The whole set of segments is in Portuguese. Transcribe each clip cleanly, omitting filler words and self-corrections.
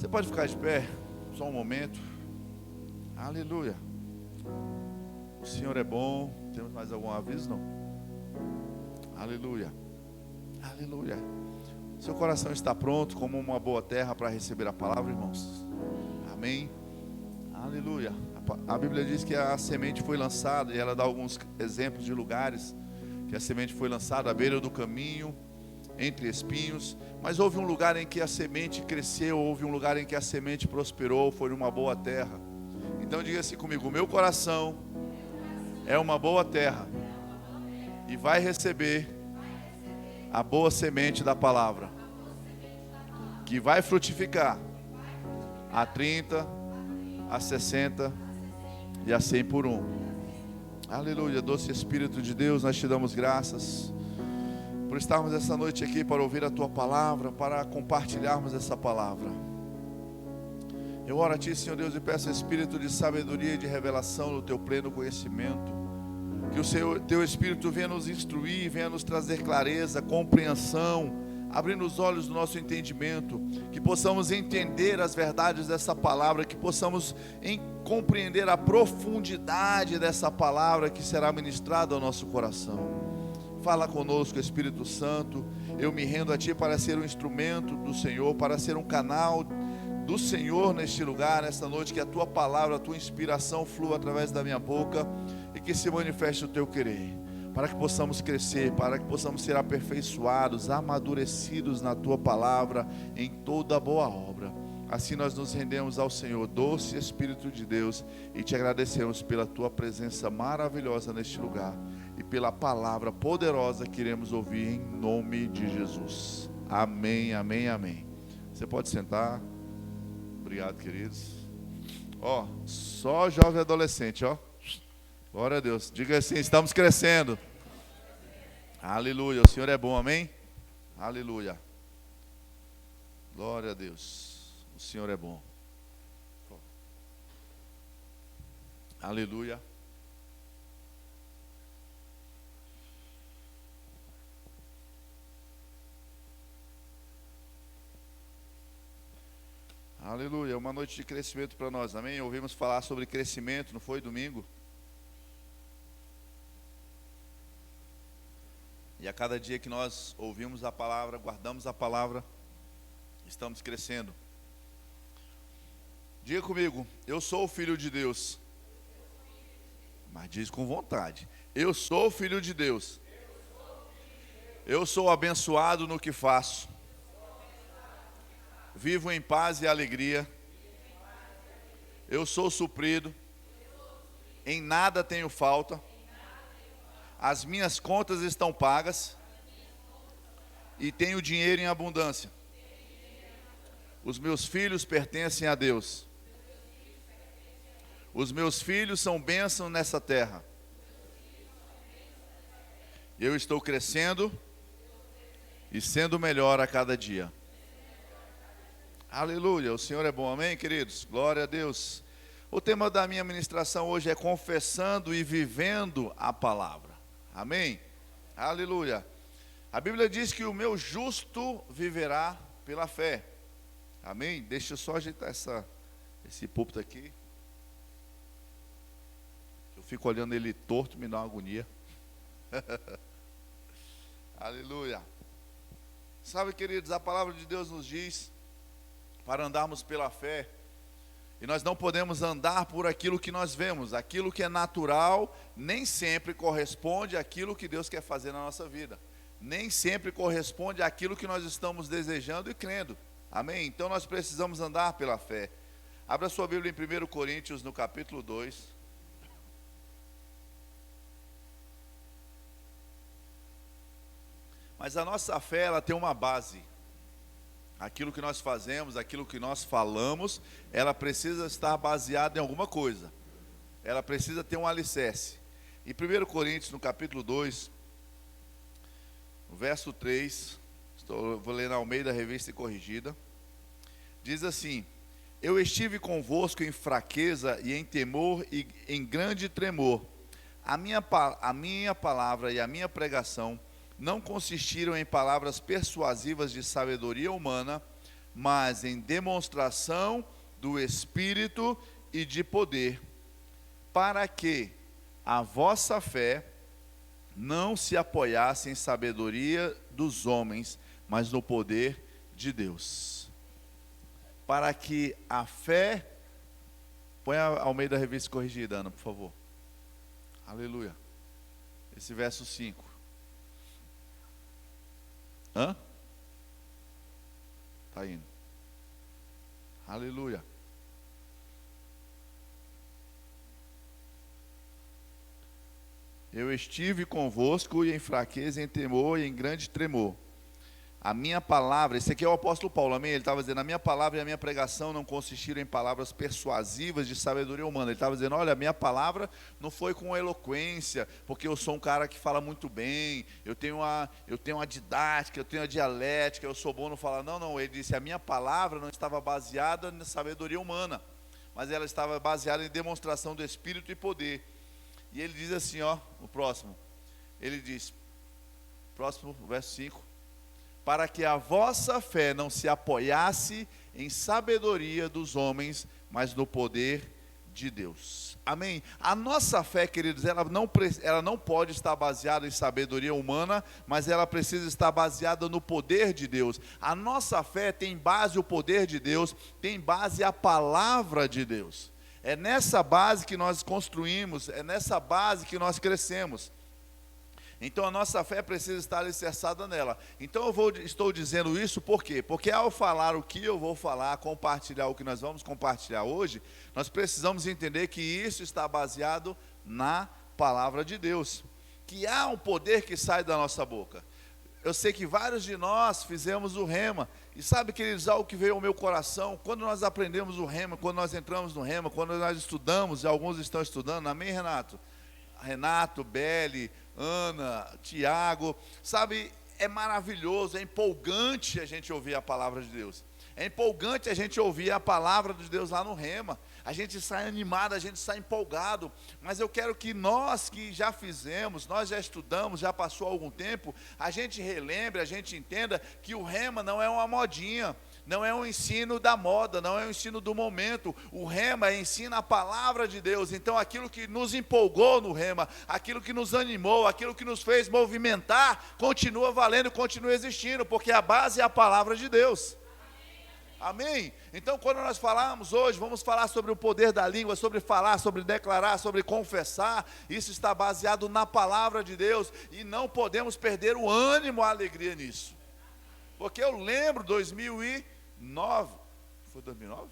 Você pode ficar de pé, só um momento. Aleluia. O Senhor é bom. Temos mais algum aviso? Não. Aleluia. Aleluia. Seu coração está pronto como uma boa terra para receber a palavra, irmãos? Amém. Aleluia. A Bíblia diz que a semente foi lançada, e ela dá alguns exemplos de lugares que a semente foi lançada à beira do caminho, entre espinhos. Mas houve um lugar em que a semente cresceu, houve um lugar em que a semente prosperou, foi numa boa terra. Então diga assim comigo: meu coração é uma boa terra e vai receber a boa semente da palavra, que vai frutificar a 30, a 60 e a 100 por um. Aleluia. Doce Espírito de Deus, nós te damos graças por estarmos essa noite aqui para ouvir a tua palavra, para compartilharmos essa palavra. Eu oro a ti, Senhor Deus, e peço espírito de sabedoria e de revelação no teu pleno conhecimento. Que o teu Espírito venha nos instruir, venha nos trazer clareza, compreensão, abrindo os olhos do nosso entendimento, que possamos entender as verdades dessa palavra, que possamos compreender a profundidade dessa palavra que será ministrada ao nosso coração. Fala conosco, Espírito Santo. Eu me rendo a ti para ser um instrumento do Senhor, para ser um canal do Senhor neste lugar, nesta noite. Que a tua palavra, a tua inspiração flua através da minha boca e que se manifeste o teu querer, para que possamos crescer, para que possamos ser aperfeiçoados, amadurecidos na tua palavra, em toda boa obra. Assim nós nos rendemos ao Senhor, doce Espírito de Deus, e te agradecemos pela tua presença maravilhosa neste lugar e pela palavra poderosa que iremos ouvir em nome de Jesus. Amém, amém, amém. Você pode sentar. Obrigado, queridos. Ó, só jovem e adolescente, ó. Glória a Deus. Diga assim: estamos crescendo. Aleluia. O Senhor é bom, amém? Aleluia. Glória a Deus. O Senhor é bom. Aleluia. Aleluia. Uma noite de crescimento para nós, amém? Ouvimos falar sobre crescimento, não foi domingo? E a cada dia que nós ouvimos a palavra, guardamos a palavra, estamos crescendo. Diga comigo: eu sou o filho de Deus. Mas diz com vontade: eu sou o filho de Deus. Eu sou abençoado no que faço. Vivo em paz e alegria. Eu sou suprido. Em nada tenho falta. As minhas contas estão pagas e tenho dinheiro em abundância. Os meus filhos pertencem a Deus. Os meus filhos são bênção nessa terra. Eu estou crescendo e sendo melhor a cada dia. Aleluia. O Senhor é bom, amém, queridos? Glória a Deus. O tema da minha ministração hoje é confessando e vivendo a palavra. Amém? Aleluia. A Bíblia diz que o meu justo viverá pela fé. Amém? Deixa eu só ajeitar esse púlpito aqui. Eu fico olhando ele torto, me dá uma agonia. Aleluia. Sabe, queridos, a palavra de Deus nos diz para andarmos pela fé. E nós não podemos andar por aquilo que nós vemos. Aquilo que é natural nem sempre corresponde àquilo que Deus quer fazer na nossa vida. Nem sempre corresponde àquilo que nós estamos desejando e crendo. Amém? Então nós precisamos andar pela fé. Abra sua Bíblia em 1 Coríntios, no capítulo 2. Mas a nossa fé, ela tem uma base. Aquilo que nós fazemos, aquilo que nós falamos, ela precisa estar baseada em alguma coisa. Ela precisa ter um alicerce. Em 1 Coríntios, no capítulo 2, no verso 3, vou ler na Almeida, Revista e Corrigida. Diz assim: eu estive convosco em fraqueza e em temor e em grande tremor. A minha palavra e a minha pregação não consistiram em palavras persuasivas de sabedoria humana, mas em demonstração do Espírito e de poder, para que a vossa fé não se apoiasse em sabedoria dos homens, mas no poder de Deus. Para que a fé... Põe a Almeida Revista Corrigida, Ana, por favor. Aleluia. Esse verso 5. Hã? Está indo. Aleluia. Eu estive convosco em fraqueza, em temor e em grande tremor. A minha palavra, esse aqui é o apóstolo Paulo, amém? Ele estava dizendo, a minha palavra e a minha pregação não consistiram em palavras persuasivas de sabedoria humana. Ele estava dizendo, olha, a minha palavra não foi com eloquência, porque eu sou um cara que fala muito bem, eu tenho uma didática, eu tenho a dialética, eu sou bom no falar. Não, ele disse, a minha palavra não estava baseada na sabedoria humana, mas ela estava baseada em demonstração do Espírito e poder. E ele diz assim, ó, o próximo, ele diz, próximo, verso 5, para que a vossa fé não se apoiasse em sabedoria dos homens, mas no poder de Deus. Amém? A nossa fé, queridos, ela não pode estar baseada em sabedoria humana, mas ela precisa estar baseada no poder de Deus. A nossa fé tem base o poder de Deus, tem base a palavra de Deus. É nessa base que nós construímos, é nessa base que nós crescemos. Então a nossa fé precisa estar alicerçada nela. Então estou dizendo isso por quê? Porque ao falar o que eu vou falar, compartilhar o que nós vamos compartilhar hoje, nós precisamos entender que isso está baseado na palavra de Deus. Que há um poder que sai da nossa boca. Eu sei que vários de nós fizemos o rema. E sabe, queridos, algo que veio ao meu coração, quando nós aprendemos o rema, quando nós entramos no rema, quando nós estudamos, e alguns estão estudando, amém, Renato? Renato, Beli, Ana, Tiago, sabe, é maravilhoso, é empolgante a gente ouvir a palavra de Deus. É empolgante a gente ouvir a palavra de Deus lá no rema. A gente sai animado, a gente sai empolgado. Mas eu quero que nós que já fizemos, nós já estudamos, já passou algum tempo, a gente relembre, a gente entenda que o rema não é uma modinha, não é um ensino da moda, não é um ensino do momento. O rema ensina a palavra de Deus. Então aquilo que nos empolgou no rema, aquilo que nos animou, aquilo que nos fez movimentar, continua valendo, continua existindo, porque a base é a palavra de Deus. Amém? Então quando nós falamos hoje, vamos falar sobre o poder da língua, sobre falar, sobre declarar, sobre confessar. Isso está baseado na palavra de Deus e não podemos perder o ânimo, a alegria nisso. Porque eu lembro 2009, foi 2009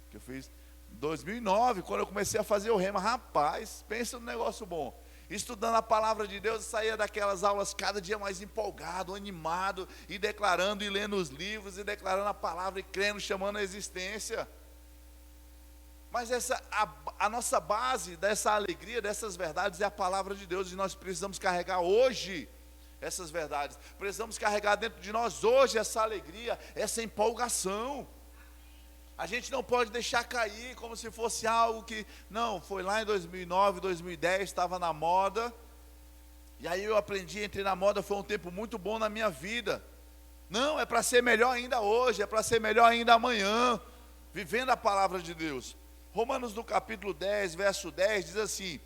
que eu fiz? 2009, quando eu comecei a fazer o rema, rapaz, pensa no negócio bom. Estudando a palavra de Deus, eu saía daquelas aulas cada dia mais empolgado, animado, e declarando e lendo os livros, e declarando a palavra, e crendo, chamando a existência. Mas a nossa base dessa alegria, dessas verdades, é a palavra de Deus, e nós precisamos carregar hoje essas verdades. Precisamos carregar dentro de nós hoje essa alegria, essa empolgação. A gente não pode deixar cair como se fosse algo que, não, foi lá em 2009, 2010, estava na moda, e aí eu aprendi, entrei na moda, foi um tempo muito bom na minha vida. Não, é para ser melhor ainda hoje, é para ser melhor ainda amanhã, vivendo a palavra de Deus. Romanos no capítulo 10, verso 10, diz assim: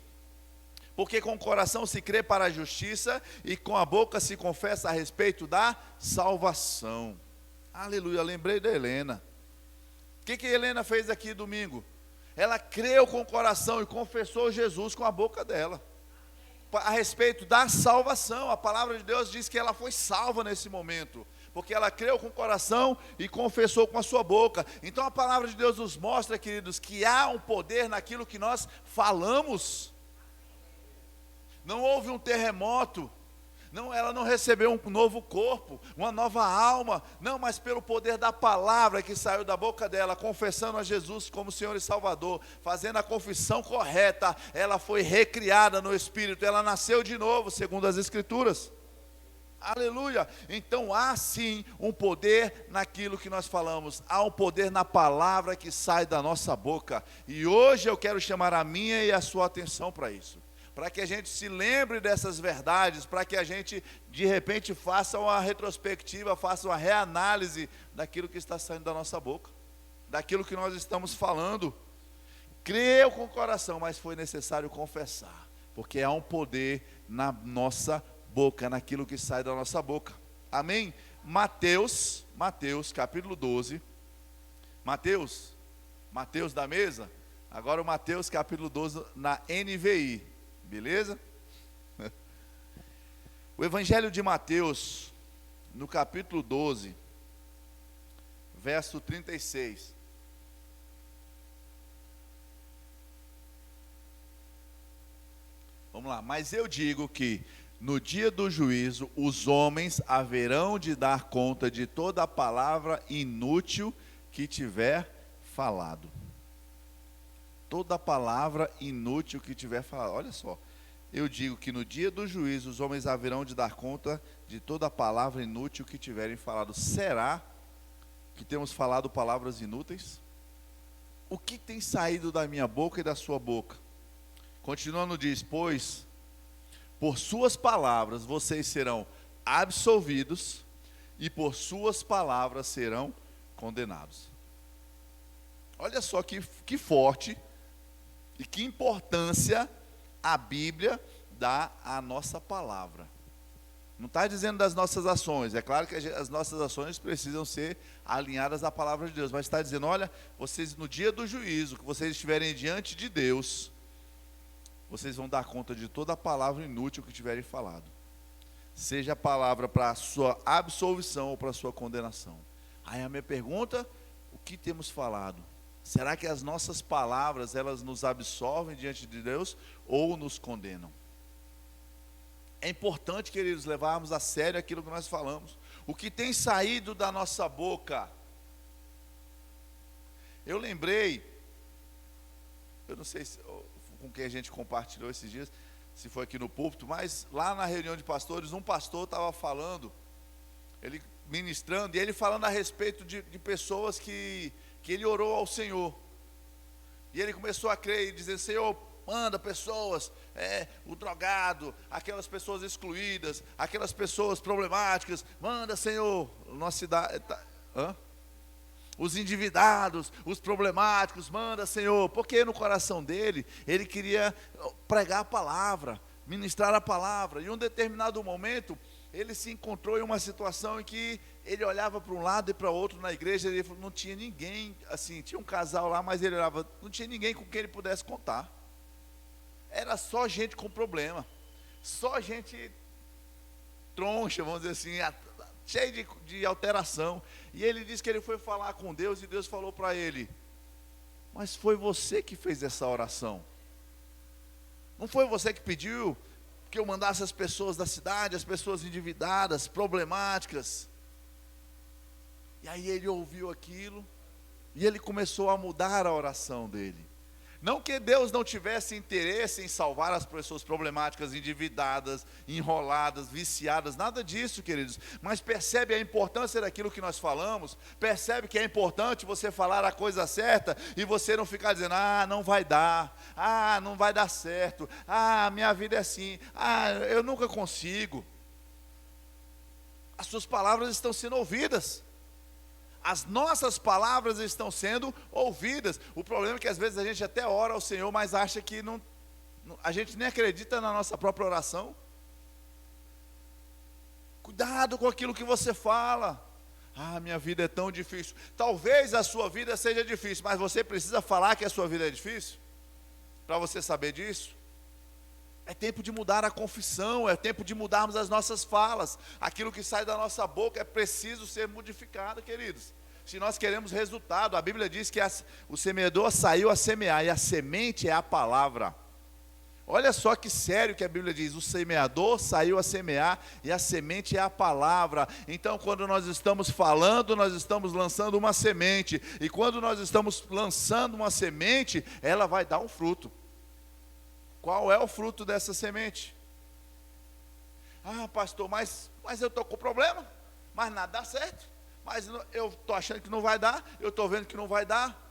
porque com o coração se crê para a justiça, e com a boca se confessa a respeito da salvação. Aleluia, lembrei da Helena. O que Helena fez aqui domingo? Ela creu com o coração e confessou Jesus com a boca dela, a respeito da salvação. A palavra de Deus diz que ela foi salva nesse momento, porque ela creu com o coração e confessou com a sua boca. Então a palavra de Deus nos mostra, queridos, que há um poder naquilo que nós falamos. Não houve um terremoto, não, ela não recebeu um novo corpo, uma nova alma, não, mas pelo poder da palavra que saiu da boca dela, confessando a Jesus como Senhor e Salvador, fazendo a confissão correta, ela foi recriada no Espírito, ela nasceu de novo, segundo as Escrituras. Aleluia. Então há sim um poder naquilo que nós falamos, há um poder na palavra que sai da nossa boca, e hoje eu quero chamar a minha e a sua atenção para isso. para que a gente se lembre dessas verdades, para que a gente, de repente, faça uma retrospectiva, faça uma reanálise daquilo que está saindo da nossa boca, daquilo que nós estamos falando. Creu com o coração, mas foi necessário confessar, porque há um poder na nossa boca, naquilo que sai da nossa boca. Amém? Mateus capítulo 12. Mateus da mesa? Agora o Mateus capítulo 12 na NVI, beleza? O Evangelho de Mateus, no capítulo 12, verso 36. Vamos lá. Mas eu digo que no dia do juízo os homens haverão de dar conta de toda a palavra inútil que tiver falado. Toda palavra inútil que tiver falado. Olha só, eu digo que no dia do juízo os homens haverão de dar conta de toda palavra inútil que tiverem falado. Será que temos falado palavras inúteis? O que tem saído da minha boca e da sua boca? Continuando diz, pois por suas palavras vocês serão absolvidos e por suas palavras serão condenados. Olha só que forte e que importância a Bíblia dá à nossa palavra. Não está dizendo das nossas ações, é claro que as nossas ações precisam ser alinhadas à palavra de Deus, mas está dizendo, olha, vocês no dia do juízo, que vocês estiverem diante de Deus, vocês vão dar conta de toda a palavra inútil que tiverem falado, seja a palavra para a sua absolvição ou para a sua condenação. Aí a minha pergunta, o que temos falado? Será que as nossas palavras, elas nos absolvem diante de Deus ou nos condenam? É importante, queridos, levarmos a sério aquilo que nós falamos. O que tem saído da nossa boca? Eu lembrei, eu não sei se, com quem a gente compartilhou esses dias, se foi aqui no púlpito, mas lá na reunião de pastores, um pastor estava falando, ele ministrando, e ele falando a respeito de pessoas que ele orou ao Senhor, e ele começou a crer e dizer, Senhor, manda pessoas, o drogado, aquelas pessoas excluídas, aquelas pessoas problemáticas, manda, Senhor, nossa cidade, os endividados, os problemáticos, manda, Senhor, porque no coração dele, ele queria pregar a palavra, ministrar a palavra, e em um determinado momento, ele se encontrou em uma situação em que ele olhava para um lado e para o outro na igreja, e ele falou, não tinha ninguém, assim, tinha um casal lá, mas ele olhava, não tinha ninguém com quem ele pudesse contar, era só gente com problema, só gente troncha, vamos dizer assim, cheio de alteração. E ele disse que ele foi falar com Deus, e Deus falou para ele, mas foi você que fez essa oração, não foi você que pediu que eu mandasse as pessoas da cidade, as pessoas endividadas, problemáticas? E aí ele ouviu aquilo, e ele começou a mudar a oração dele. Não que Deus não tivesse interesse em salvar as pessoas problemáticas, endividadas, enroladas, viciadas, nada disso, queridos. Mas percebe a importância daquilo que nós falamos, percebe que é importante você falar a coisa certa, e você não ficar dizendo, não vai dar, não vai dar certo, minha vida é assim, eu nunca consigo. As suas palavras estão sendo ouvidas. As nossas palavras estão sendo ouvidas. O problema é que às vezes a gente até ora ao Senhor, mas acha que a gente nem acredita na nossa própria oração. Cuidado com aquilo que você fala. Minha vida é tão difícil. Talvez a sua vida seja difícil, mas você precisa falar que a sua vida é difícil, para você saber disso. É tempo de mudar a confissão, é tempo de mudarmos as nossas falas. Aquilo que sai da nossa boca é preciso ser modificado, queridos. Se nós queremos resultado, a Bíblia diz que o semeador saiu a semear, e a semente é a palavra. Olha só que sério que a Bíblia diz, o semeador saiu a semear, e a semente é a palavra. Então quando nós estamos falando, nós estamos lançando uma semente, e quando nós estamos lançando uma semente, ela vai dar um fruto. Qual é o fruto dessa semente? Pastor, mas eu estou com problema, mas nada dá certo, mas eu estou achando que não vai dar, eu estou vendo que não vai dar.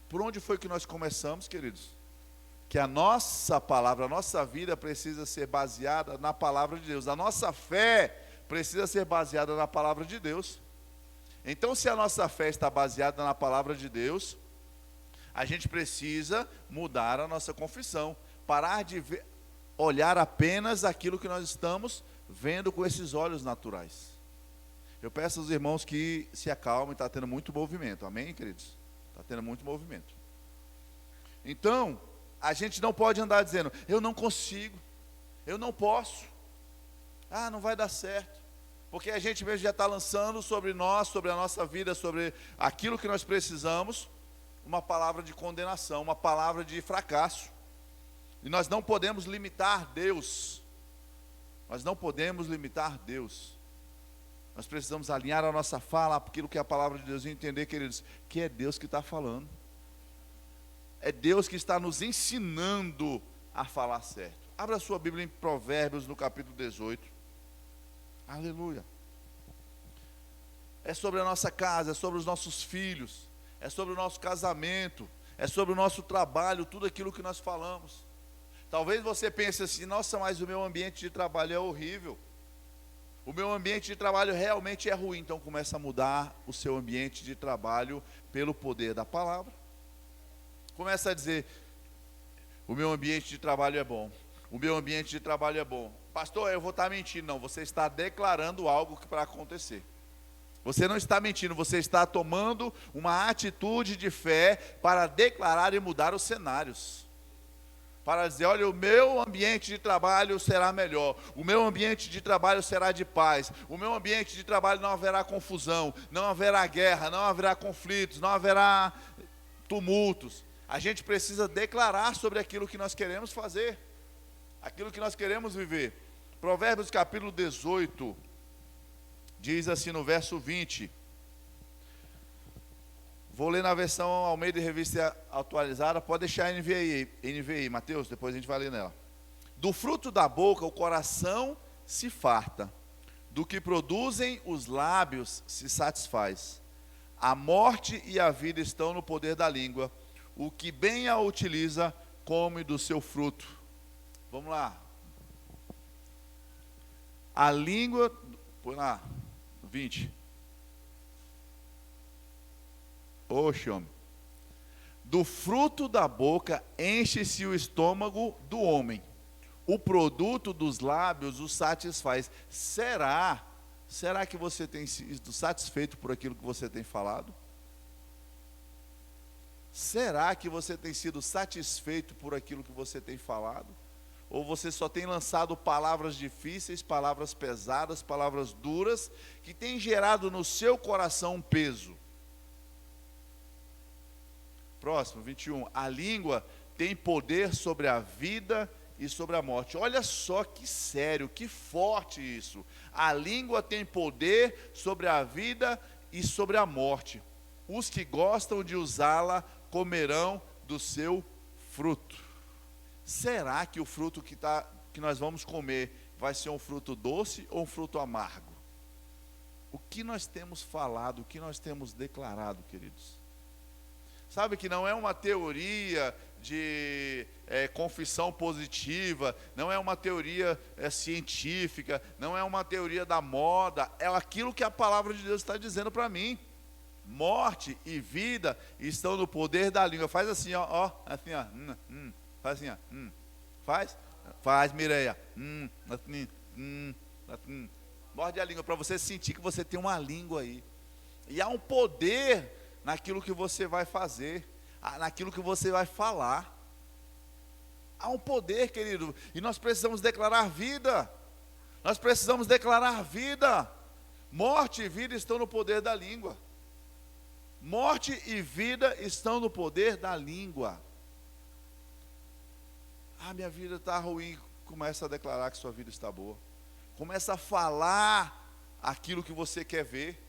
Por onde foi que nós começamos, queridos? que a nossa palavra, a nossa vida precisa ser baseada na palavra de Deus. A nossa fé precisa ser baseada na palavra de Deus. Então, se a nossa fé está baseada na palavra de Deus, a gente precisa mudar a nossa confissão, parar de olhar apenas aquilo que nós estamos vendo com esses olhos naturais. Eu peço aos irmãos que se acalmem, está tendo muito movimento, amém, queridos? Está tendo muito movimento. Então, a gente não pode andar dizendo, eu não consigo, eu não posso, não vai dar certo. Porque a gente mesmo já está lançando sobre nós, sobre a nossa vida, sobre aquilo que nós precisamos, uma palavra de condenação, uma palavra de fracasso. E nós não podemos limitar Deus. Nós não podemos limitar Deus. Nós precisamos alinhar a nossa fala àquilo que é a palavra de Deus e entender, queridos, que é Deus que está falando. É Deus que está nos ensinando a falar certo. Abra a sua Bíblia em Provérbios, no capítulo 18. Aleluia. É sobre a nossa casa, é sobre os nossos filhos, é sobre o nosso casamento, é sobre o nosso trabalho, tudo aquilo que nós falamos. Talvez você pense assim, nossa, mas o meu ambiente de trabalho é horrível. O meu ambiente de trabalho realmente é ruim. Então começa a mudar o seu ambiente de trabalho pelo poder da palavra. Começa a dizer, o meu ambiente de trabalho é bom. O meu ambiente de trabalho é bom. Pastor, eu vou estar mentindo. Não, você está declarando algo para acontecer. Você não está mentindo, você está tomando uma atitude de fé para declarar e mudar os cenários. Para dizer, olha, o meu ambiente de trabalho será melhor. O meu ambiente de trabalho será de paz. O meu ambiente de trabalho não haverá confusão, não haverá guerra, não haverá conflitos, não haverá tumultos. A gente precisa declarar sobre aquilo que nós queremos fazer, aquilo que nós queremos viver. Provérbios capítulo 18, diz assim no verso 20. Vou ler na versão Almeida e Revista Atualizada, pode deixar NVI, Mateus, depois a gente vai ler nela. Do fruto da boca o coração se farta, do que produzem os lábios se satisfaz. A morte e a vida estão no poder da língua, o que bem a utiliza come do seu fruto. Vamos lá. A língua, põe lá, 20. Oxe, homem. Do fruto da boca enche-se o estômago do homem. O produto dos lábios o satisfaz. Será que você tem sido satisfeito por aquilo que você tem falado? Será que você tem sido satisfeito por aquilo que você tem falado? Ou você só tem lançado palavras difíceis, palavras pesadas, palavras duras, que têm gerado no seu coração um peso? Próximo, 21. A língua tem poder sobre a vida e sobre a morte. Olha só que sério, que forte isso. A língua tem poder sobre a vida e sobre a morte. Os que gostam de usá-la comerão do seu fruto. Será que o fruto que nós vamos comer vai ser um fruto doce ou um fruto amargo? O que nós temos falado, o que nós temos declarado, queridos? Sabe que não é uma teoria de confissão positiva, não é uma teoria científica, não é uma teoria da moda, é aquilo que a palavra de Deus está dizendo para mim. Morte e vida estão no poder da língua. Faz assim, ó, assim, ó. Faz assim, ó. Faz, Mireia. Morde a língua para você sentir que você tem uma língua aí. E há um poder naquilo que você vai fazer, naquilo que você vai falar. Há um poder, querido, e nós precisamos declarar vida. Nós precisamos declarar vida. Morte e vida estão no poder da língua. Morte e vida estão no poder da língua. Minha vida está ruim. Começa a declarar que sua vida está boa. Começa a falar aquilo que você quer ver.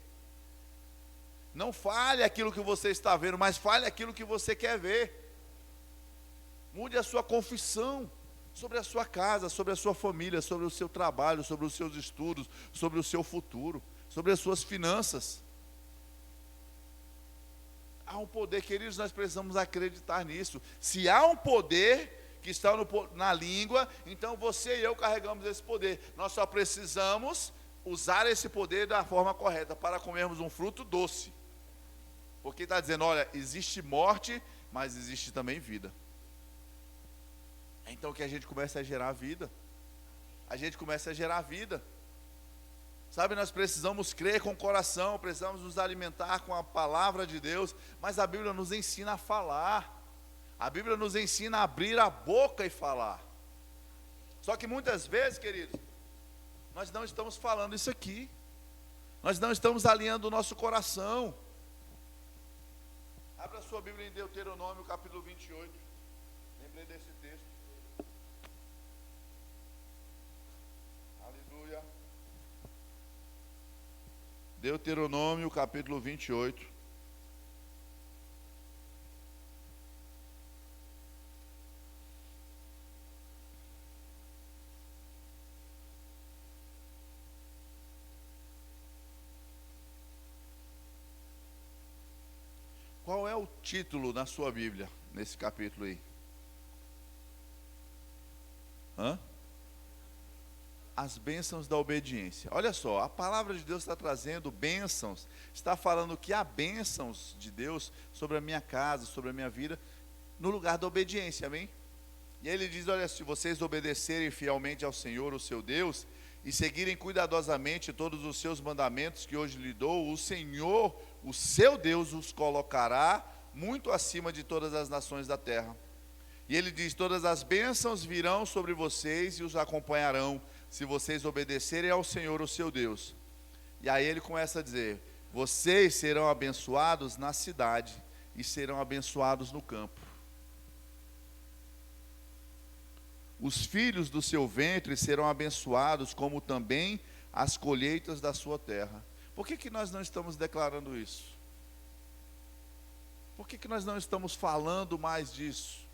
Não fale aquilo que você está vendo, mas fale aquilo que você quer ver. Mude a sua confissão sobre a sua casa, sobre a sua família, sobre o seu trabalho, sobre os seus estudos, sobre o seu futuro, sobre as suas finanças. Há um poder, queridos, nós precisamos acreditar nisso. Se há um poder que estão na língua. Então você e eu carregamos esse poder. Nós só precisamos usar esse poder da forma correta para comermos um fruto doce. Porque está dizendo, olha, existe morte, mas existe também vida. Então que a gente começa a gerar vida. A gente começa a gerar vida. Sabe, nós precisamos crer com o coração, precisamos nos alimentar com a palavra de Deus, mas a Bíblia nos ensina a falar. A Bíblia nos ensina a abrir a boca e falar. Só que muitas vezes, queridos, nós não estamos falando isso aqui. Nós não estamos alinhando o nosso coração. Abra a sua Bíblia em Deuteronômio, capítulo 28. Lembrei desse texto. Aleluia. Deuteronômio, capítulo 28. Qual é o título na sua Bíblia, nesse capítulo aí? As bênçãos da obediência. Olha só, a palavra de Deus está trazendo bênçãos, está falando que há bênçãos de Deus sobre a minha casa, sobre a minha vida, no lugar da obediência, amém? E aí ele diz, olha, se vocês obedecerem fielmente ao Senhor, o seu Deus, e seguirem cuidadosamente todos os seus mandamentos que hoje lhe dou, o Senhor, o seu Deus, os colocará muito acima de todas as nações da terra. E ele diz, todas as bênçãos virão sobre vocês e os acompanharão, se vocês obedecerem ao Senhor, o seu Deus. E aí ele começa a dizer, vocês serão abençoados na cidade e serão abençoados no campo. Os filhos do seu ventre serão abençoados, como também as colheitas da sua terra. Por que nós não estamos declarando isso? Por que nós não estamos falando mais disso?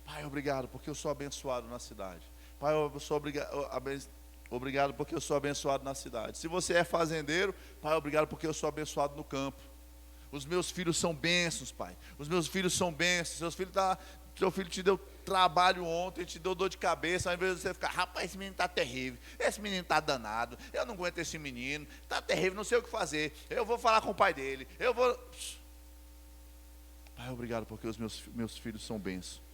Pai, obrigado, porque eu sou abençoado na cidade. Pai, eu sou obrigado porque eu sou abençoado na cidade. Se você é fazendeiro, Pai, obrigado porque eu sou abençoado no campo. Os meus filhos são bênçãos, Pai. Os meus filhos são bênçãos. Seu filho te deu trabalho ontem, te deu dor de cabeça, ao invés de você ficar, rapaz, esse menino está terrível, esse menino está danado, eu não aguento esse menino, está terrível, não sei o que fazer, eu vou falar com o pai dele, Pai, obrigado porque os meus filhos são bênçãos.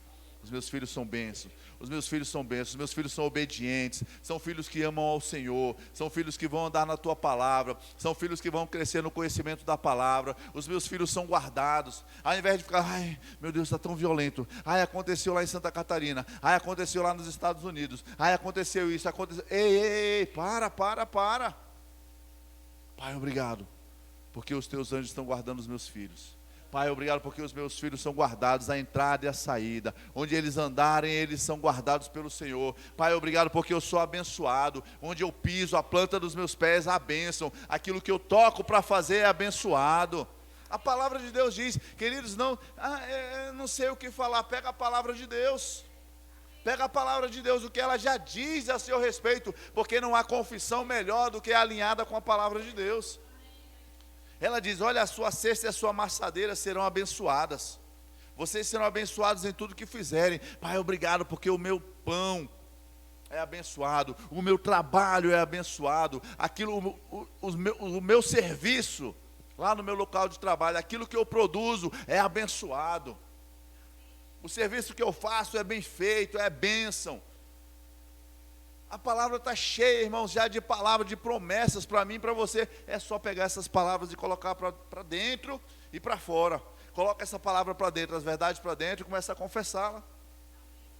Os meus filhos são bênçãos, os meus filhos são bênçãos, os meus filhos são obedientes, são filhos que amam ao Senhor, são filhos que vão andar na tua palavra, são filhos que vão crescer no conhecimento da palavra, os meus filhos são guardados, ao invés de ficar, ai, meu Deus, está tão violento, ai, aconteceu lá em Santa Catarina, ai, aconteceu lá nos Estados Unidos, ai, aconteceu isso, aconteceu, ei, para, Pai, obrigado, porque os teus anjos estão guardando os meus filhos. Pai, obrigado porque os meus filhos são guardados a entrada e a saída. Onde eles andarem, eles são guardados pelo Senhor. Pai, obrigado porque eu sou abençoado. Onde eu piso, a planta dos meus pés, a bênção. Aquilo que eu toco para fazer é abençoado. A palavra de Deus diz, queridos, não sei o que falar, pega a palavra de Deus. Pega a palavra de Deus, o que ela já diz a seu respeito, porque não há confissão melhor do que alinhada com a palavra de Deus. Ela diz, olha, a sua cesta e a sua amassadeira serão abençoadas. Vocês serão abençoados em tudo que fizerem. Pai, obrigado porque o meu pão é abençoado. O meu trabalho é abençoado. O meu serviço, lá no meu local de trabalho, aquilo que eu produzo é abençoado. O serviço que eu faço é bem feito, é bênção. A palavra está cheia, irmãos, já de palavras, de promessas para mim e para você. É só pegar essas palavras e colocar para dentro e para fora. Coloca essa palavra para dentro, as verdades para dentro e começa a confessá-la.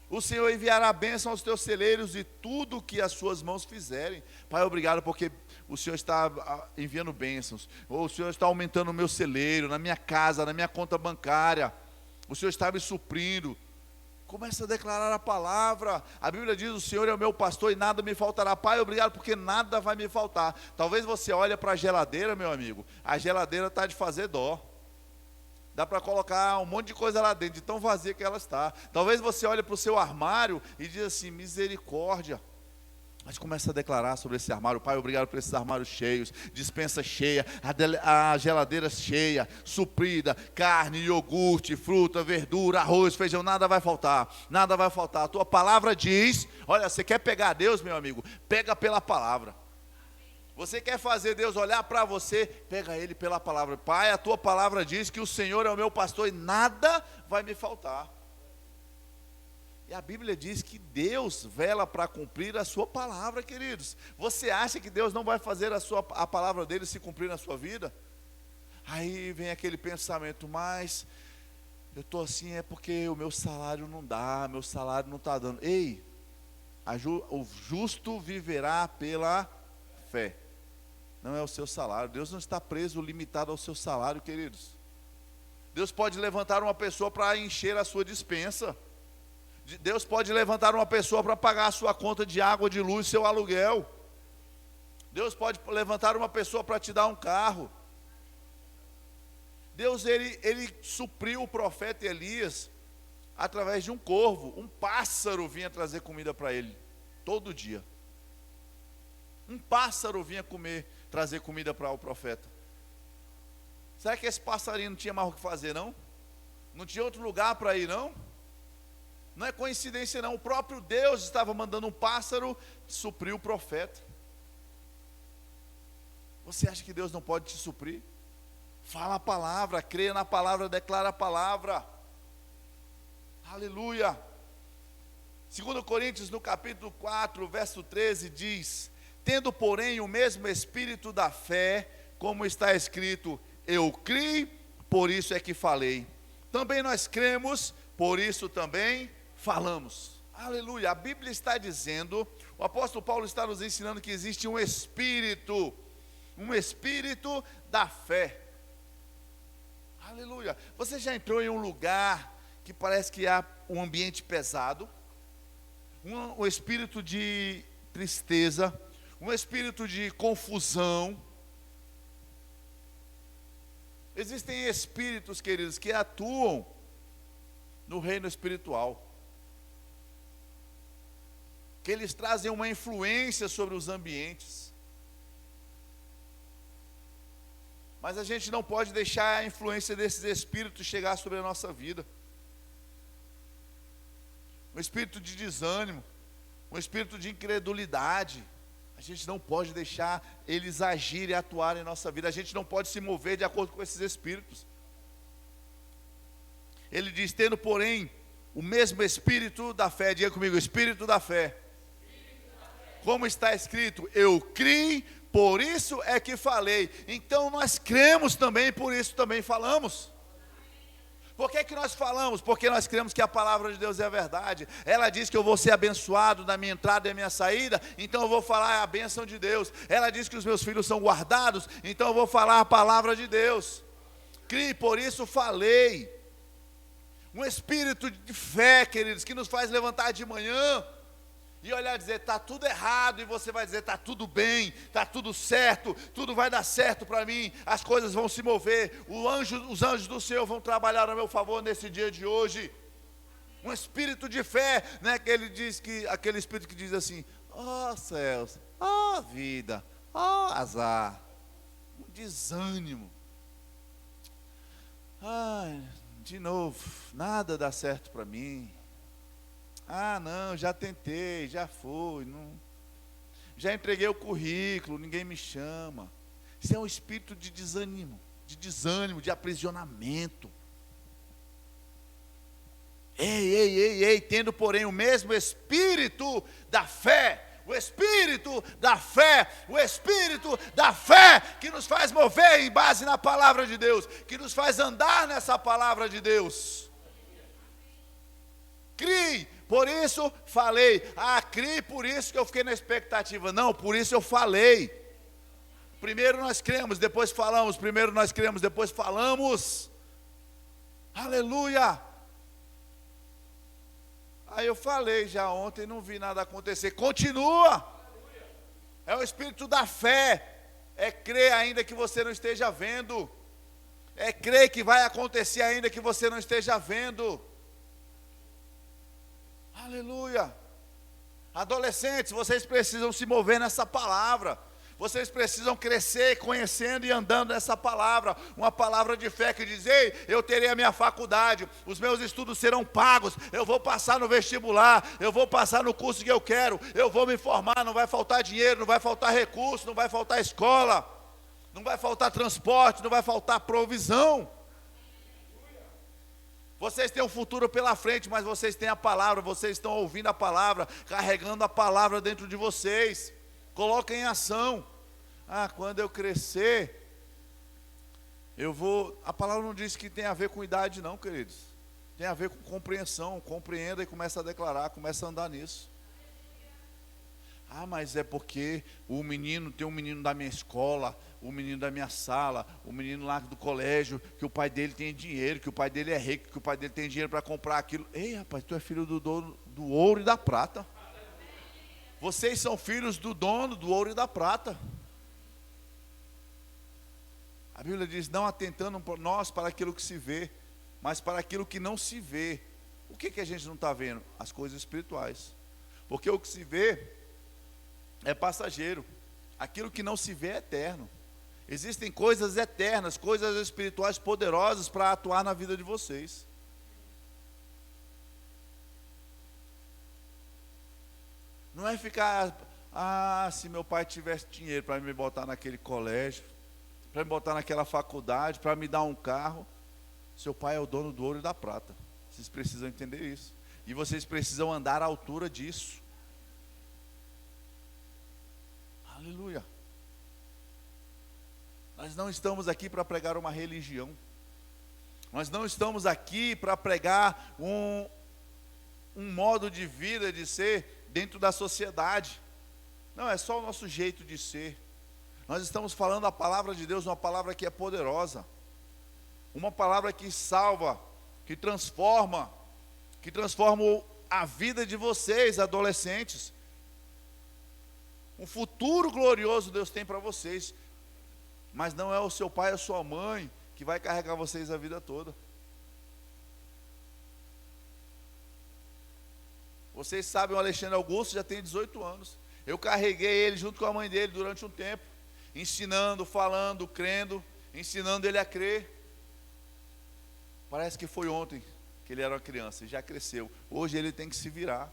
O Senhor enviará a bênção aos teus celeiros e tudo o que as suas mãos fizerem. Pai, obrigado porque o Senhor está enviando bênçãos. Ou o Senhor está aumentando o meu celeiro, na minha casa, na minha conta bancária. O Senhor está me suprindo. Começa a declarar a palavra. A Bíblia diz, o Senhor é o meu pastor e nada me faltará. Pai, obrigado porque nada vai me faltar. Talvez você olhe para a geladeira, meu amigo. A geladeira está de fazer dó. Dá para colocar um monte de coisa lá dentro, de tão vazia que ela está. Talvez você olhe para o seu armário e diz assim, misericórdia. Mas começa a declarar sobre esse armário. Pai, obrigado por esses armários cheios, dispensa cheia, a geladeira cheia, suprida, carne, iogurte, fruta, verdura, arroz, feijão, nada vai faltar, nada vai faltar. A tua palavra diz, olha, você quer pegar Deus, meu amigo? Pega pela palavra. Você quer fazer Deus olhar para você? Pega Ele pela palavra. Pai, a tua palavra diz que o Senhor é o meu pastor e nada vai me faltar. E a Bíblia diz que Deus vela para cumprir a sua palavra, queridos. Você acha que Deus não vai fazer a palavra dele se cumprir na sua vida? Aí vem aquele pensamento, mas eu estou assim é porque o meu salário não dá, meu salário não está dando. Ei, o justo viverá pela fé. Não é o seu salário. Deus não está preso, limitado ao seu salário, queridos. Deus pode levantar uma pessoa para encher a sua despensa. Deus pode levantar uma pessoa para pagar a sua conta de água, de luz, seu aluguel. Deus pode levantar uma pessoa para te dar um carro. Deus, ele supriu o profeta Elias através de um corvo. Um pássaro vinha trazer comida para ele, todo dia. Um pássaro vinha trazer comida para o profeta. Será que esse passarinho não tinha mais o que fazer, não? Não tinha outro lugar para ir, não? Não é coincidência não, o próprio Deus estava mandando um pássaro suprir o profeta. Você acha que Deus não pode te suprir? Fala a palavra, creia na palavra, declara a palavra. Aleluia. 2 Coríntios no capítulo 4, verso 13 diz: tendo porém o mesmo espírito da fé, como está escrito, eu criei, por isso é que falei. Também nós cremos, por isso também falamos. Aleluia. A Bíblia está dizendo, o apóstolo Paulo está nos ensinando que existe um espírito da fé. Aleluia. Você já entrou em um lugar que parece que há um ambiente pesado, um espírito de tristeza, um espírito de confusão? Existem espíritos, queridos, que atuam no reino espiritual, que eles trazem uma influência sobre os ambientes. Mas a gente não pode deixar a influência desses espíritos chegar sobre a nossa vida. Um espírito de desânimo, um espírito de incredulidade. A gente não pode deixar eles agirem e atuarem em nossa vida. A gente não pode se mover de acordo com esses espíritos. Ele diz, tendo porém o mesmo espírito da fé. Diga comigo, espírito da fé. Como está escrito, eu criei, por isso é que falei. Então nós cremos também, por isso também falamos. Por que nós falamos? Porque nós cremos que a palavra de Deus é a verdade. Ela diz que eu vou ser abençoado na minha entrada e na minha saída, então eu vou falar a bênção de Deus. Ela diz que os meus filhos são guardados, então eu vou falar a palavra de Deus. Criei, por isso falei. Um espírito de fé, queridos, que nos faz levantar de manhã e olhar e dizer, está tudo errado, e você vai dizer, está tudo bem, está tudo certo, tudo vai dar certo para mim, as coisas vão se mover, os anjos do Senhor vão trabalhar a meu favor nesse dia de hoje. Um espírito de fé, né, que ele diz que, aquele espírito que diz assim, ó céus, ó vida, ó azar, um desânimo. Ai, de novo, nada dá certo para mim. Ah, não, já tentei, já fui, não, já entreguei o currículo, ninguém me chama. Isso é um espírito de desânimo, de aprisionamento. Ei, tendo porém o mesmo espírito da fé, o espírito da fé que nos faz mover em base na palavra de Deus, que nos faz andar nessa palavra de Deus. Crie, por isso falei. Crie, por isso que eu fiquei na expectativa. Não, por isso eu falei. Primeiro nós cremos, depois falamos. Primeiro nós cremos, depois falamos. Aleluia. Aí eu falei já ontem, não vi nada acontecer. Continua. É o espírito da fé. É crer ainda que você não esteja vendo. É crer que vai acontecer ainda que você não esteja vendo. Aleluia. Adolescentes, vocês precisam se mover nessa palavra. Vocês precisam crescer conhecendo e andando nessa palavra. Uma palavra de fé que diz: ei, eu terei a minha faculdade, os meus estudos serão pagos, eu vou passar no vestibular, eu vou passar no curso que eu quero, eu vou me formar, não vai faltar dinheiro, não vai faltar recurso, não vai faltar escola, não vai faltar transporte, não vai faltar provisão. Vocês têm um futuro pela frente, mas vocês têm a palavra, vocês estão ouvindo a palavra, carregando a palavra dentro de vocês. Coloquem em ação. Quando eu crescer, eu vou... A palavra não diz que tem a ver com idade não, queridos. Tem a ver com compreensão. Compreenda e começa a declarar, começa a andar nisso. Mas é porque tem um menino da minha escola, o menino da minha sala, o menino lá do colégio, que o pai dele tem dinheiro, que o pai dele é rico, que o pai dele tem dinheiro para comprar aquilo. Ei, rapaz, tu é filho do dono do ouro e da prata. Vocês são filhos do dono do ouro e da prata. A Bíblia diz: não atentando por nós para aquilo que se vê, mas para aquilo que não se vê. O que a gente não está vendo? As coisas espirituais. Porque o que se vê é passageiro. Aquilo que não se vê é eterno. Existem coisas eternas, coisas espirituais poderosas para atuar na vida de vocês. Não é ficar, se meu pai tivesse dinheiro para me botar naquele colégio, para me botar naquela faculdade, para me dar um carro. Seu pai é o dono do ouro e da prata. Vocês precisam entender isso. E vocês precisam andar à altura disso. Aleluia. Nós não estamos aqui para pregar uma religião. Nós não estamos aqui para pregar um modo de vida, de ser dentro da sociedade. Não, é só o nosso jeito de ser. Nós estamos falando a palavra de Deus, uma palavra que é poderosa. Uma palavra que salva, que transforma a vida de vocês, adolescentes. Um futuro glorioso Deus tem para vocês. Mas não é o seu pai ou a sua mãe que vai carregar vocês a vida toda. Vocês sabem, o Alexandre Augusto já tem 18 anos. Eu carreguei ele junto com a mãe dele durante um tempo, ensinando, falando, crendo, ensinando ele a crer. Parece que foi ontem que ele era uma criança e já cresceu. Hoje ele tem que se virar.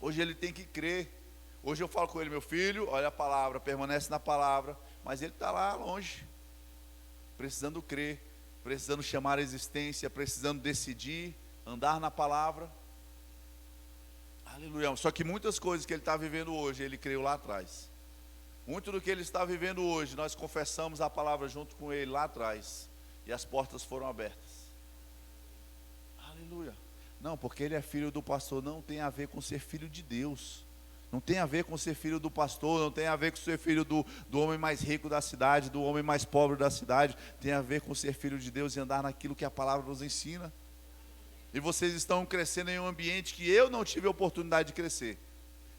Hoje ele tem que crer. Hoje eu falo com ele: meu filho, olha a palavra, permanece na palavra. Mas ele está lá longe, precisando crer, precisando chamar a existência, precisando decidir, andar na palavra. Aleluia. Só que muitas coisas que ele está vivendo hoje, ele creu lá atrás. Muito do que ele está vivendo hoje, nós confessamos a palavra junto com ele lá atrás. E as portas foram abertas. Aleluia. Não, porque ele é filho do pastor, não tem a ver com ser filho de Deus. Não tem a ver com ser filho do pastor, não tem a ver com ser filho do homem mais rico da cidade, do homem mais pobre da cidade. Tem a ver com ser filho de Deus e andar naquilo que a palavra nos ensina. E vocês estão crescendo em um ambiente que eu não tive a oportunidade de crescer.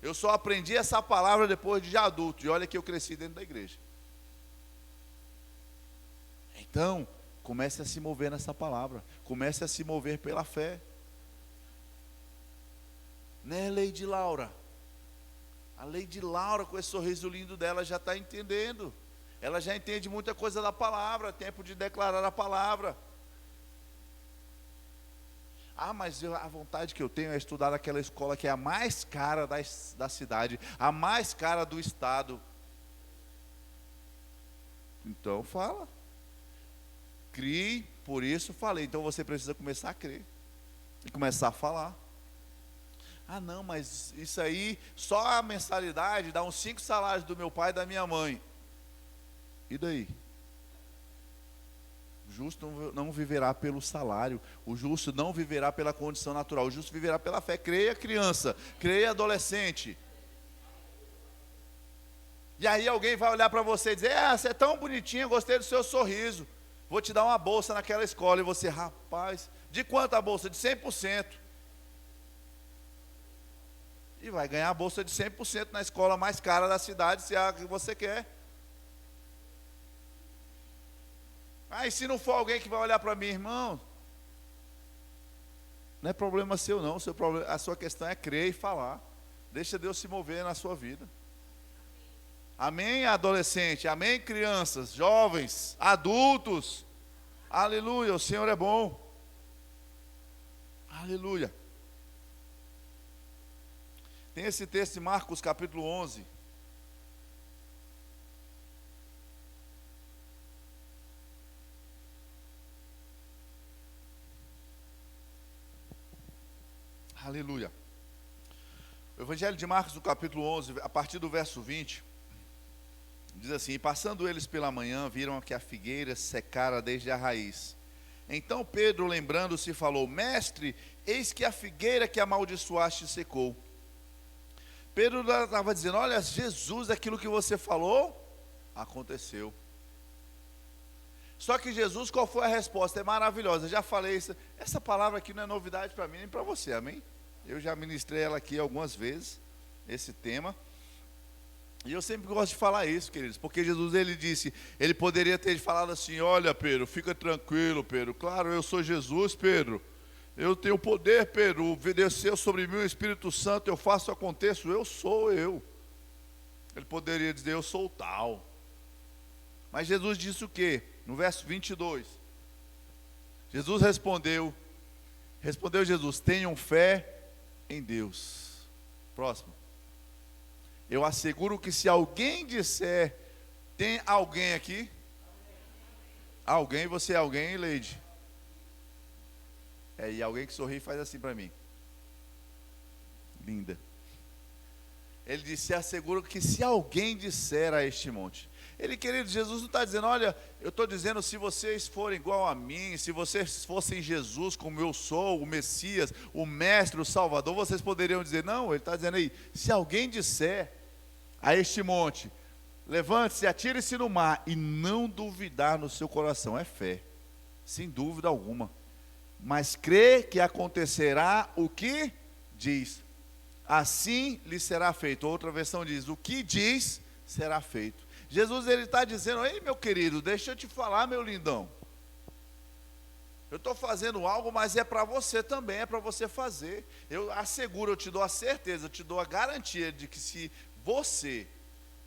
Eu só aprendi essa palavra depois de já adulto. E olha que eu cresci dentro da igreja. Então, comece a se mover nessa palavra. Comece a se mover pela fé. Né, Lady Laura? A Lady Laura, com esse sorriso lindo dela, já está entendendo. Ela já entende muita coisa da palavra. Tempo de declarar a palavra. Mas a vontade que eu tenho é estudar naquela escola que é a mais cara da cidade, a mais cara do estado. Então fala. Crie, por isso falei. Então você precisa começar a crer e começar a falar. Não, mas isso aí, só a mensalidade dá uns 5 salários do meu pai e da minha mãe. E daí? O justo não viverá pelo salário. O justo não viverá pela condição natural. O justo viverá pela fé. Creia, criança. Creia, adolescente. E aí alguém vai olhar para você e dizer: você é tão bonitinha, gostei do seu sorriso, vou te dar uma bolsa naquela escola. E você: rapaz, de quanto a bolsa? De 100%. E vai ganhar a bolsa de 100% na escola mais cara da cidade, se é a que você quer. E se não for alguém que vai olhar para mim: irmão, Não é problema seu não, a sua questão é crer e falar. Deixa Deus se mover na sua vida. Amém, adolescente? Amém, crianças, jovens, adultos? Aleluia, o Senhor é bom. Aleluia. Tem esse texto de Marcos capítulo 11. Aleluia. O Evangelho de Marcos, no capítulo 11, a partir do verso 20, diz assim: e passando eles pela manhã, viram que a figueira secara desde a raiz. Então Pedro, lembrando-se, falou: mestre, eis que a figueira que amaldiçoaste secou. Pedro estava dizendo: olha, Jesus, aquilo que você falou, aconteceu. Só que Jesus, qual foi a resposta? É maravilhosa, eu já falei isso. Essa palavra aqui não é novidade para mim nem para você, amém? Eu já ministrei ela aqui algumas vezes, esse tema. E eu sempre gosto de falar isso, queridos, porque Jesus, ele disse, ele poderia ter falado assim: olha, Pedro, fica tranquilo, Pedro, claro, eu sou Jesus, Pedro, eu tenho poder, Pedro, desceu sobre mim o Espírito Santo, eu faço, aconteço, eu sou eu. Ele poderia dizer: eu sou o tal. Mas Jesus disse o quê? No verso 22, Jesus respondeu Jesus: tenham fé em Deus. Próximo. Eu asseguro que se alguém disser, tem alguém aqui? Alguém, você é alguém, Leide? E alguém que sorri faz assim para mim. Linda. Ele disse: asseguro que se alguém disser a este monte. Ele, querido, Jesus não está dizendo: olha, eu estou dizendo, se vocês forem igual a mim, se vocês fossem Jesus como eu sou, o Messias, o Mestre, o Salvador, vocês poderiam dizer. Não, ele está dizendo aí: se alguém disser a este monte, levante-se, atire-se no mar, e não duvidar no seu coração, é fé, sem dúvida alguma, mas crê que acontecerá o que diz, assim lhe será feito. Outra versão diz: o que diz será feito. Jesus, ele está dizendo: ei, meu querido, deixa eu te falar, meu lindão, eu estou fazendo algo, mas é para você também, é para você fazer. Eu asseguro, eu te dou a certeza, eu te dou a garantia de que se você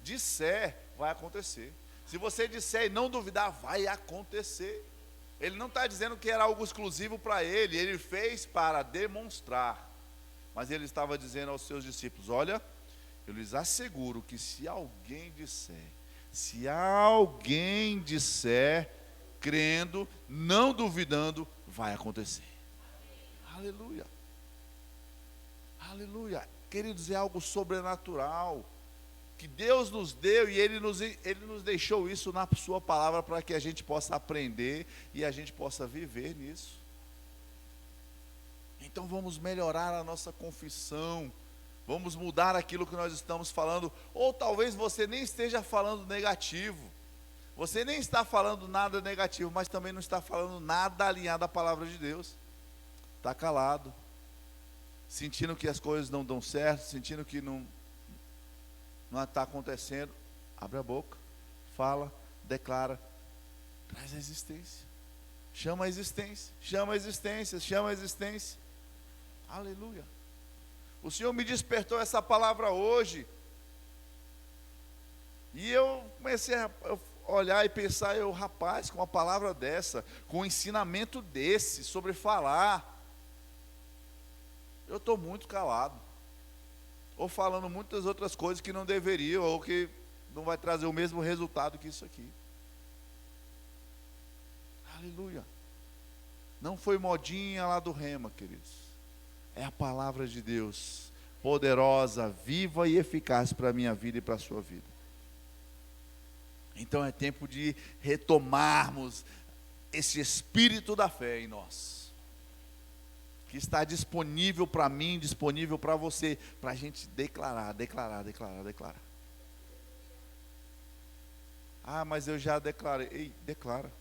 disser, vai acontecer. Se você disser e não duvidar, vai acontecer. Ele não está dizendo que era algo exclusivo para ele, ele fez para demonstrar. Mas ele estava dizendo aos seus discípulos: olha, eu lhes asseguro que se alguém disser, crendo, não duvidando, vai acontecer. Aleluia. Aleluia. Queridos, é algo sobrenatural que Deus nos deu, e Ele nos deixou isso na sua palavra, para que a gente possa aprender e a gente possa viver nisso. Então vamos melhorar a nossa confissão, vamos mudar aquilo que nós estamos falando. Ou talvez você nem esteja falando negativo, você nem está falando nada negativo, mas também não está falando nada alinhado à palavra de Deus. Está calado, sentindo que as coisas não dão certo, sentindo que não está acontecendo. Abre a boca, fala, declara, traz a existência, chama a existência, chama a existência, chama a existência. Aleluia. O Senhor me despertou essa palavra hoje, e eu comecei a olhar e pensar: rapaz, com uma palavra dessa, com um ensinamento desse, sobre falar, eu estou muito calado, ou falando muitas outras coisas que não deveriam, ou que não vai trazer o mesmo resultado que isso aqui. Aleluia. Não foi modinha lá do Rema, queridos. É a palavra de Deus, poderosa, viva e eficaz para a minha vida e para a sua vida. Então é tempo de retomarmos esse espírito da fé em nós, que está disponível para mim, disponível para você, para a gente declarar. Ah, mas eu já declarei. Ei, declara.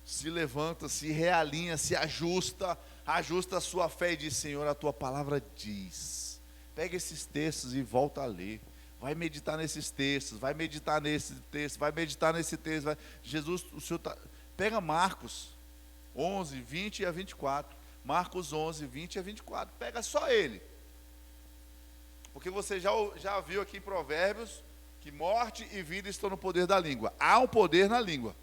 Se levanta, se realinha, se ajusta a sua fé e diz: Senhor, a tua palavra diz. Pega esses textos e volta a ler. Vai meditar nesses textos, vai meditar nesse texto, vai meditar nesse texto. Jesus, o Senhor pega Marcos 11, 20 a 24. Marcos 11, 20 a 24. Pega só ele. Porque você já viu aqui em Provérbios que morte e vida estão no poder da língua. Há um poder na língua.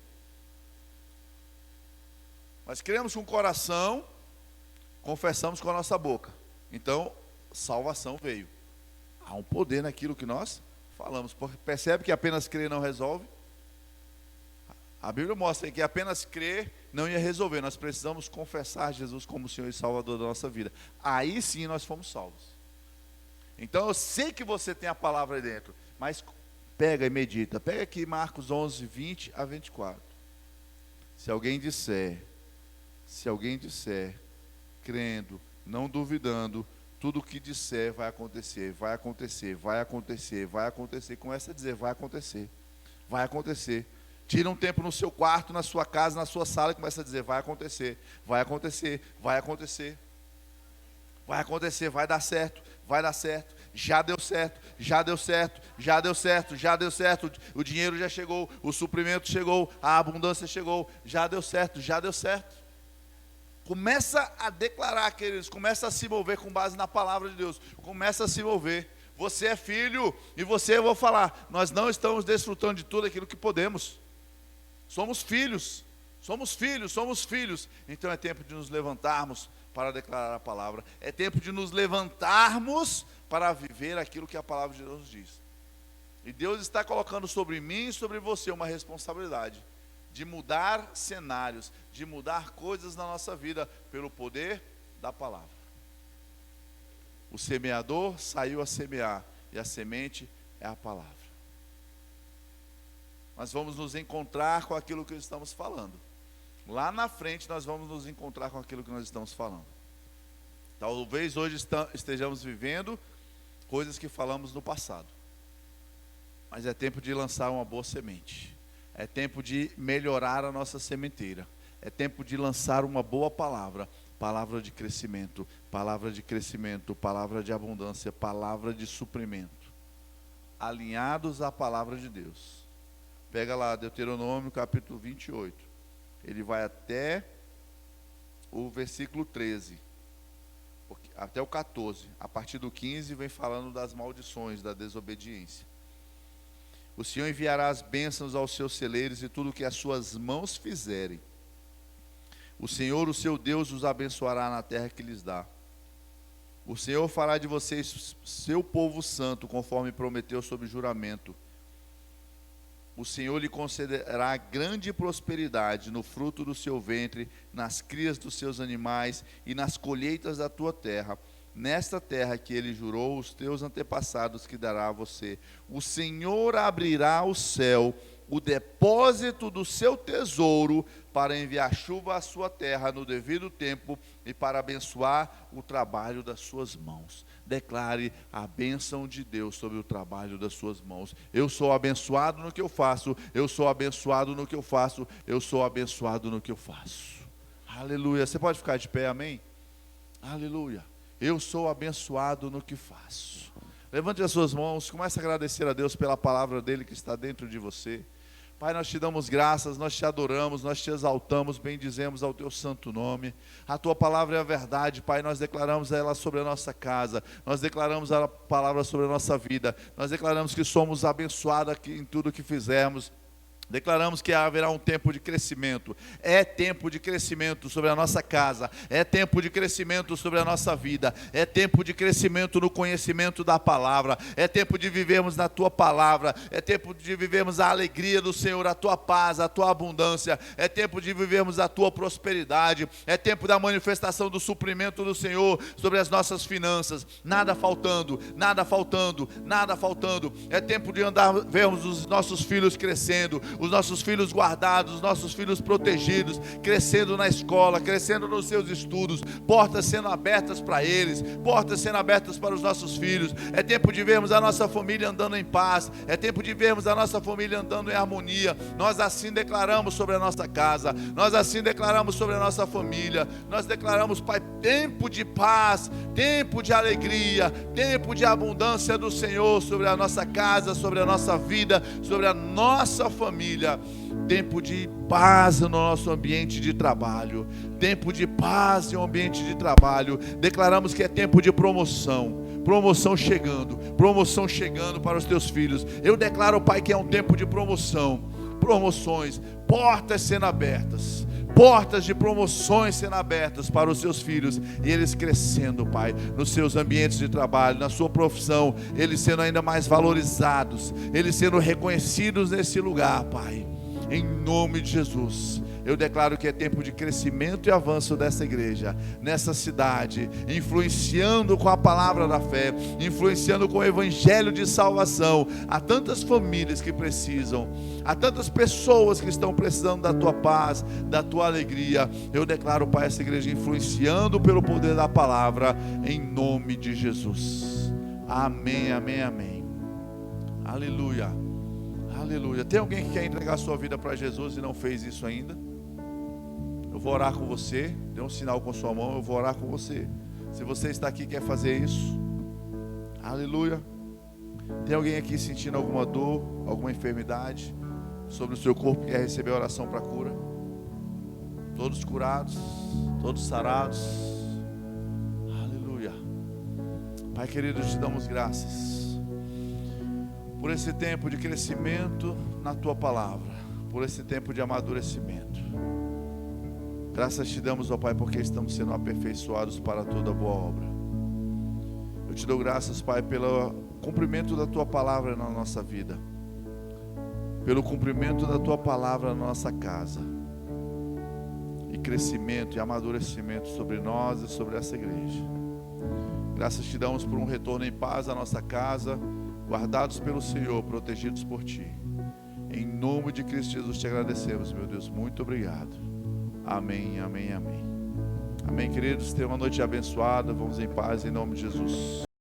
Nós cremos com o coração, confessamos com a nossa boca. Então, salvação veio. Há um poder naquilo que nós falamos. Percebe que apenas crer não resolve? A Bíblia mostra que apenas crer não ia resolver. Nós precisamos confessar Jesus como Senhor e Salvador da nossa vida. Aí sim nós fomos salvos. Então eu sei que você tem a palavra aí dentro, mas pega e medita. Pega aqui Marcos 11, 20 a 24. Se alguém disser, crendo, não duvidando, tudo o que disser vai acontecer, vai acontecer, vai acontecer, vai acontecer. Começa a dizer, vai acontecer, vai acontecer. Tira um tempo no seu quarto, na sua casa, na sua sala e começa a dizer, vai acontecer, vai acontecer, vai acontecer. Vai acontecer, vai dar certo, já deu certo, já deu certo, já deu certo, já deu certo. O dinheiro já chegou, o suprimento chegou, a abundância chegou, já deu certo, já deu certo. Começa a declarar, queridos, começa a se mover com base na palavra de Deus, começa a se mover. Você é filho e você, eu vou falar, nós não estamos desfrutando de tudo aquilo que podemos. Somos filhos, somos filhos, somos filhos. Então é tempo de nos levantarmos para declarar a palavra. É tempo de nos levantarmos para viver aquilo que a palavra de Deus diz. E Deus está colocando sobre mim e sobre você uma responsabilidade de mudar cenários, de mudar coisas na nossa vida pelo poder da palavra. O semeador saiu a semear e a semente é a palavra. Nós vamos nos encontrar com aquilo que estamos falando. Lá na frente nós vamos nos encontrar com aquilo que nós estamos falando. Talvez hoje estejamos vivendo coisas que falamos no passado. Mas é tempo de lançar uma boa semente. É tempo de melhorar a nossa sementeira. É tempo de lançar uma boa palavra. Palavra de crescimento, palavra de crescimento, palavra de abundância, palavra de suprimento. Alinhados à palavra de Deus. Pega lá Deuteronômio capítulo 28. Ele vai até o versículo 13. Até o 14. A partir do 15 vem falando das maldições, da desobediência. O Senhor enviará as bênçãos aos seus celeiros e tudo o que as suas mãos fizerem. O Senhor, o seu Deus, os abençoará na terra que lhes dá. O Senhor fará de vocês seu povo santo, conforme prometeu sob juramento. O Senhor lhe concederá grande prosperidade no fruto do seu ventre, nas crias dos seus animais e nas colheitas da tua terra, nesta terra que ele jurou os teus antepassados que dará a você. O Senhor abrirá o céu, o depósito do seu tesouro, para enviar chuva à sua terra no devido tempo e para abençoar o trabalho das suas mãos. Declare a bênção de Deus sobre o trabalho das suas mãos. Eu sou abençoado no que eu faço, eu sou abençoado no que eu faço, eu sou abençoado no que eu faço. Aleluia. Você pode ficar de pé, amém? Aleluia. Eu sou abençoado no que faço. Levante as suas mãos, comece a agradecer a Deus pela palavra dele que está dentro de você. Pai, nós te damos graças, nós te adoramos, nós te exaltamos, bendizemos ao teu santo nome. A tua palavra é a verdade, Pai, nós declaramos ela sobre a nossa casa, nós declaramos a palavra sobre a nossa vida, nós declaramos que somos abençoados aqui em tudo que fizermos. Declaramos que haverá um tempo de crescimento. É tempo de crescimento sobre a nossa casa. É tempo de crescimento sobre a nossa vida. É tempo de crescimento no conhecimento da palavra. É tempo de vivermos na tua palavra. É tempo de vivermos a alegria do Senhor, a tua paz, a tua abundância. É tempo de vivermos a tua prosperidade. É tempo da manifestação do suprimento do Senhor sobre as nossas finanças. Nada faltando, nada faltando, nada faltando. É tempo de vermos os nossos filhos crescendo, os nossos filhos guardados, os nossos filhos protegidos, crescendo na escola, crescendo nos seus estudos, portas sendo abertas para eles, portas sendo abertas para os nossos filhos. É tempo de vermos a nossa família andando em paz, é tempo de vermos a nossa família andando em harmonia. Nós assim declaramos sobre a nossa casa, nós assim declaramos sobre a nossa família, nós declaramos, Pai, tempo de paz, tempo de alegria, tempo de abundância do Senhor sobre a nossa casa, sobre a nossa vida, sobre a nossa família. família, tempo de paz no nosso ambiente de trabalho, tempo de paz no ambiente de trabalho. Declaramos que é tempo de promoção chegando para os teus filhos. Eu declaro, Pai, que é um tempo de promoções, portas sendo abertas, portas de promoções sendo abertas para os seus filhos, e eles crescendo, Pai, nos seus ambientes de trabalho, na sua profissão, eles sendo ainda mais valorizados, eles sendo reconhecidos nesse lugar, Pai, em nome de Jesus. Eu declaro que é tempo de crescimento e avanço dessa igreja, nessa cidade, influenciando com a palavra da fé, influenciando com o evangelho de salvação a tantas famílias que precisam, a tantas pessoas que estão precisando da tua paz, da tua alegria. Eu declaro, Pai, essa igreja influenciando pelo poder da palavra, em nome de Jesus. Amém, amém, amém. Aleluia, aleluia. Tem alguém que quer entregar sua vida para Jesus e não fez isso ainda? Eu vou orar com você. Dê um sinal com sua mão, eu vou orar com você. Se você está aqui e quer fazer isso, aleluia. Tem alguém aqui sentindo alguma dor, alguma enfermidade sobre o seu corpo, que quer receber oração para cura? Todos curados, todos sarados. Aleluia. Pai querido, te damos graças por esse tempo de crescimento na tua palavra, por esse tempo de amadurecimento. Graças te damos, ó Pai, porque estamos sendo aperfeiçoados para toda boa obra. Eu te dou graças, Pai, pelo cumprimento da tua palavra na nossa vida, pelo cumprimento da tua palavra na nossa casa, e crescimento e amadurecimento sobre nós e sobre essa igreja. Graças te damos por um retorno em paz à nossa casa, guardados pelo Senhor, protegidos por ti. Em nome de Cristo Jesus te agradecemos, meu Deus. Muito obrigado. Amém, amém, amém. Amém, queridos. Tenham uma noite abençoada. Vamos em paz em nome de Jesus.